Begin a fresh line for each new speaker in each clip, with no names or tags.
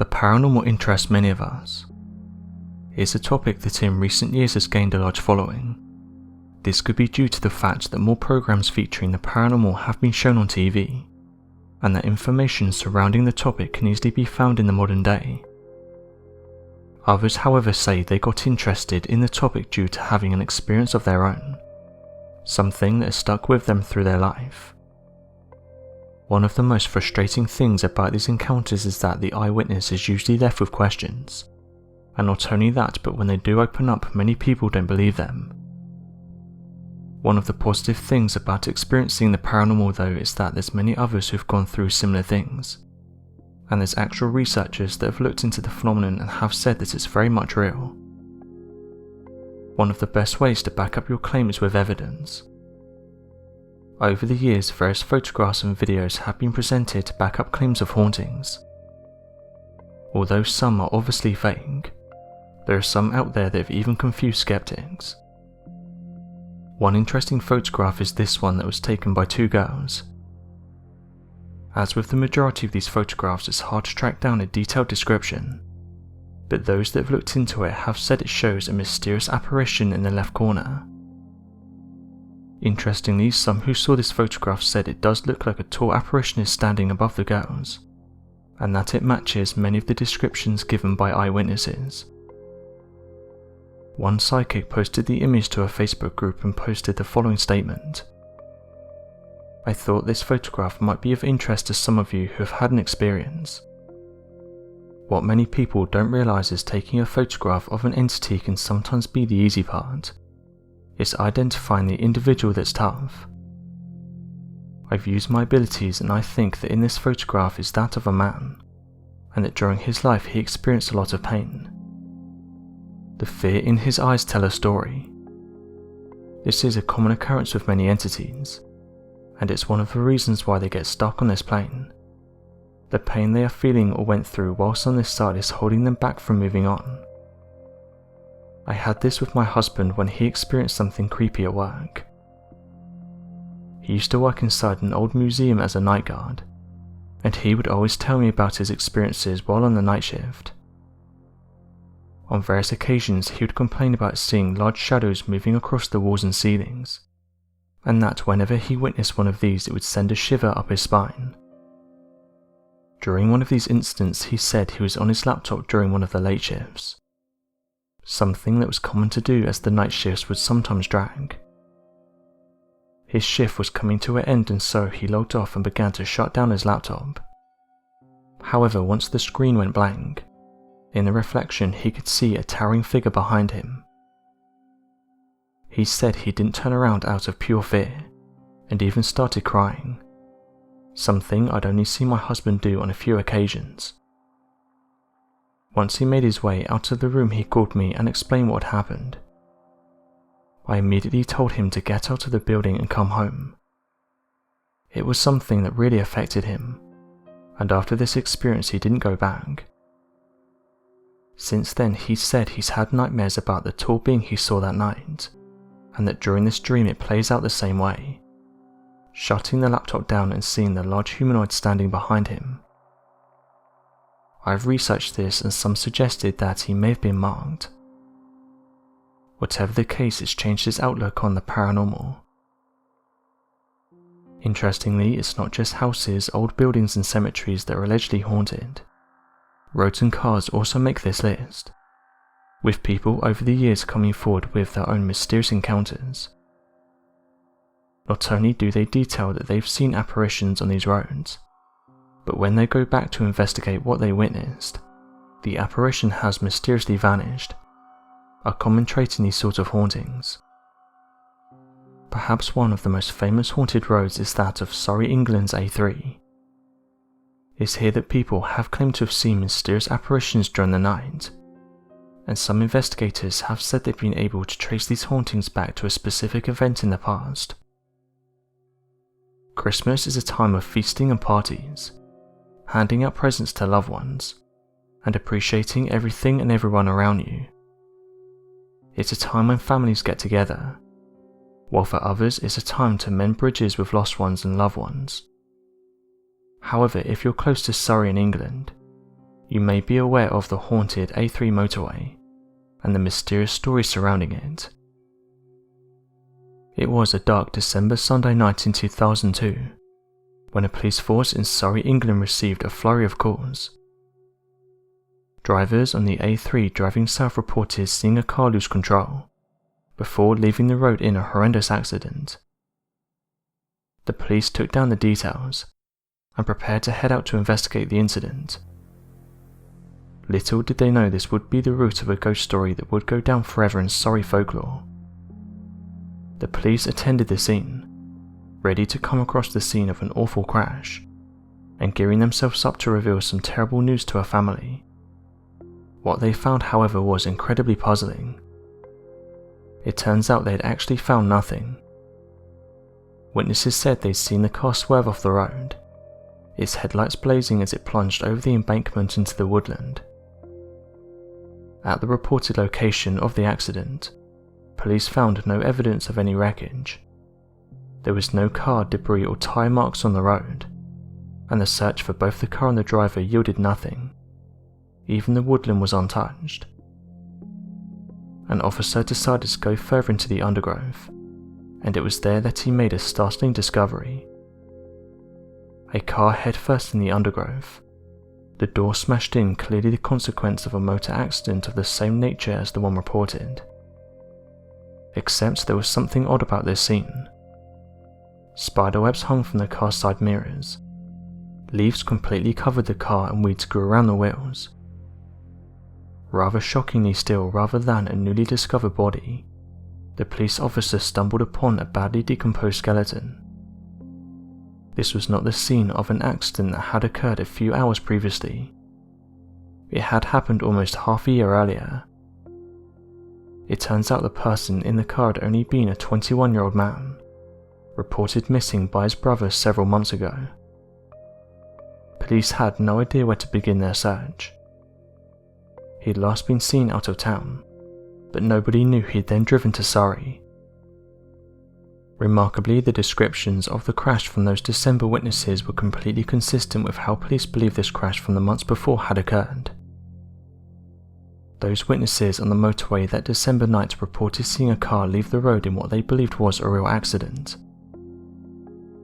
The paranormal interests many of us. It's a topic that in recent years has gained a large following. This could be due to the fact that more programs featuring the paranormal have been shown on TV, and that information surrounding the topic can easily be found in the modern day. Others, however, say they got interested in the topic due to having an experience of their own, something that has stuck with them through their life. One of the most frustrating things about these encounters is that the eyewitness is usually left with questions, and not only that, but when they do open up, many people don't believe them. One of the positive things about experiencing the paranormal though is that there's many others who've gone through similar things, and there's actual researchers that have looked into the phenomenon and have said that it's very much real. One of the best ways to back up your claim is with evidence. Over the years, various photographs and videos have been presented to back up claims of hauntings. Although some are obviously fake, there are some out there that have even confused skeptics. One interesting photograph is this one that was taken by two girls. As with the majority of these photographs, it's hard to track down a detailed description, but those that have looked into it have said it shows a mysterious apparition in the left corner. Interestingly, some who saw this photograph said it does look like a tall apparition is standing above the girls, and that it matches many of the descriptions given by eyewitnesses. One psychic posted the image to a Facebook group and posted the following statement: "I thought this photograph might be of interest to some of you who have had an experience. What many people don't realize is taking a photograph of an entity can sometimes be the easy part. It's identifying the individual that's tough. I've used my abilities and I think that in this photograph is that of a man, and that during his life he experienced a lot of pain. The fear in his eyes tell a story. This is a common occurrence with many entities, and it's one of the reasons why they get stuck on this plane. The pain they are feeling or went through whilst on this side is holding them back from moving on. I had this with my husband when he experienced something creepy at work. He used to work inside an old museum as a night guard, and he would always tell me about his experiences while on the night shift. On various occasions he would complain about seeing large shadows moving across the walls and ceilings, and that whenever he witnessed one of these it would send a shiver up his spine. During one of these incidents he said he was on his laptop during one of the late shifts, something that was common to do as the night shifts would sometimes drag. His shift was coming to an end and so he logged off and began to shut down his laptop. However, once the screen went blank, in the reflection he could see a towering figure behind him. He said he didn't turn around out of pure fear, and even started crying, something I'd only seen my husband do on a few occasions. Once he made his way out of the room he called me and explained what had happened. I immediately told him to get out of the building and come home. It was something that really affected him, and after this experience he didn't go back. Since then he said he's had nightmares about the tall being he saw that night, and that during this dream it plays out the same way, shutting the laptop down and seeing the large humanoid standing behind him. I've researched this and some suggested that he may have been marked. Whatever the case, it's changed his outlook on the paranormal. Interestingly, it's not just houses, old buildings and cemeteries that are allegedly haunted. Roads and cars also make this list, with people over the years coming forward with their own mysterious encounters. Not only do they detail that they've seen apparitions on these roads, but when they go back to investigate what they witnessed, the apparition has mysteriously vanished, a common trait in these sort of hauntings. Perhaps one of the most famous haunted roads is that of Surrey, England's A3. It's here that people have claimed to have seen mysterious apparitions during the night, and some investigators have said they've been able to trace these hauntings back to a specific event in the past. Christmas is a time of feasting and parties, handing out presents to loved ones, and appreciating everything and everyone around you. It's a time when families get together, while for others it's a time to mend bridges with lost ones and loved ones. However, if you're close to Surrey in England, You may be aware of the haunted A3 motorway and the mysterious stories surrounding it. It was a dark December Sunday night in 2002 when a police force in Surrey, England received a flurry of calls. Drivers on the A3 driving south reported seeing a car lose control before leaving the road in a horrendous accident. The police took down the details and prepared to head out to investigate the incident. Little did they know this would be the root of a ghost story that would go down forever in Surrey folklore. The police attended the scene, ready to come across the scene of an awful crash, and gearing themselves up to reveal some terrible news to her family. What they found, however, was incredibly puzzling. It turns out they had actually found nothing. Witnesses said they'd seen the car swerve off the road, its headlights blazing as it plunged over the embankment into the woodland. At the reported location of the accident, police found no evidence of any wreckage. There was no car debris or tyre marks on the road, and the search for both the car and the driver yielded nothing. Even the woodland was untouched. An officer decided to go further into the undergrowth, and it was there that he made a startling discovery. A car headfirst in the undergrowth. The door smashed in, clearly the consequence of a motor accident of the same nature as the one reported. Except there was something odd about this scene. Spiderwebs hung from the car's side mirrors. Leaves completely covered the car and weeds grew around the wheels. Rather shockingly still, rather than a newly discovered body, the police officer stumbled upon a badly decomposed skeleton. This was not the scene of an accident that had occurred a few hours previously. It had happened almost half a year earlier. It turns out the person in the car had only been a 21-year-old man, reported missing by his brother several months ago. Police had no idea where to begin their search. He'd last been seen out of town, but nobody knew he'd then driven to Surrey. Remarkably, the descriptions of the crash from those December witnesses were completely consistent with how police believed this crash from the months before had occurred. Those witnesses on the motorway that December night reported seeing a car leave the road in what they believed was a real accident.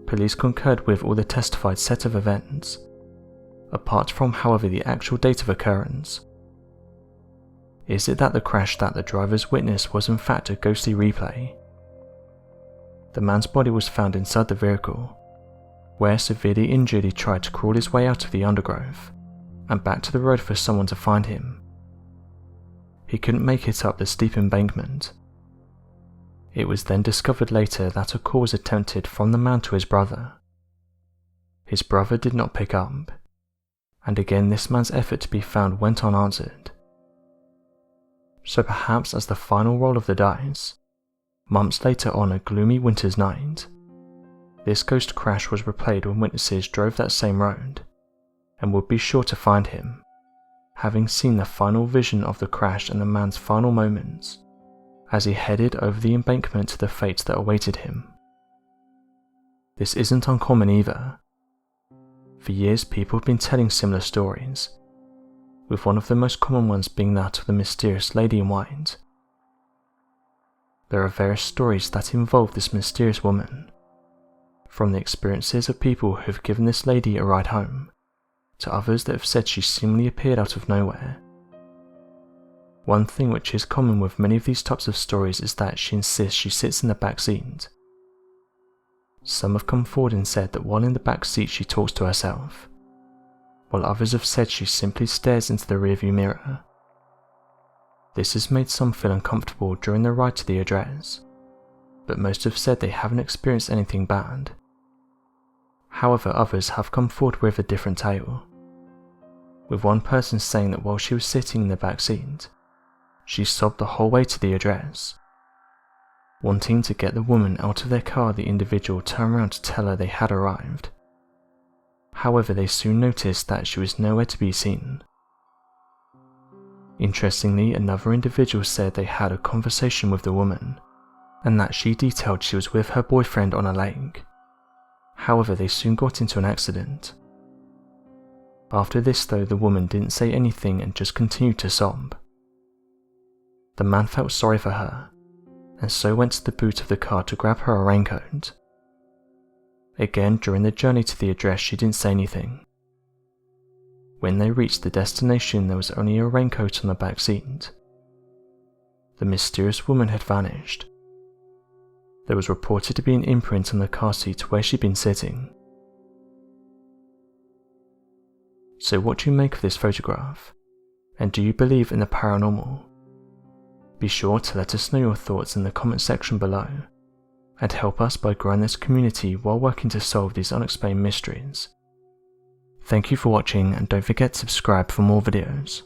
Police concurred with all the testified set of events, apart from, however, the actual date of occurrence. Is it that the crash that the drivers witnessed was in fact a ghostly replay? The man's body was found inside the vehicle, where severely injured he tried to crawl his way out of the undergrowth and back to the road for someone to find him. He couldn't make it up the steep embankment. It was then discovered later that a call was attempted from the man to his brother. His brother did not pick up, and again this man's effort to be found went unanswered. So perhaps as the final roll of the dice, months later on a gloomy winter's night, this ghost crash was replayed when witnesses drove that same road, and would be sure to find him, having seen the final vision of the crash and the man's final moments, as he headed over the embankment to the fate that awaited him. This isn't uncommon either. For years people have been telling similar stories, with one of the most common ones being that of the mysterious lady in white. There are various stories that involve this mysterious woman, from the experiences of people who have given this lady a ride home, to others that have said she seemingly appeared out of nowhere. One thing which is common with many of these types of stories is that she insists she sits in the back seat. Some have come forward and said that while in the back seat she talks to herself, while others have said she simply stares into the rearview mirror. This has made some feel uncomfortable during the ride to the address, but most have said they haven't experienced anything bad. However, others have come forward with a different tale, with one person saying that while she was sitting in the back seat, she sobbed the whole way to the address. Wanting to get the woman out of their car, the individual turned around to tell her they had arrived. However, they soon noticed that she was nowhere to be seen. Interestingly, another individual said they had a conversation with the woman, and that she detailed she was with her boyfriend on a lake. However, they soon got into an accident. After this though, the woman didn't say anything and just continued to sob. The man felt sorry for her, and so went to the boot of the car to grab her a raincoat. Again, during the journey to the address, she didn't say anything. When they reached the destination, there was only a raincoat on the back seat. The mysterious woman had vanished. There was reported to be an imprint on the car seat where she'd been sitting. So what do you make of this photograph? And do you believe in the paranormal? Be sure to let us know your thoughts in the comment section below, and help us by growing this community while working to solve these unexplained mysteries. Thank you for watching, and don't forget to subscribe for more videos.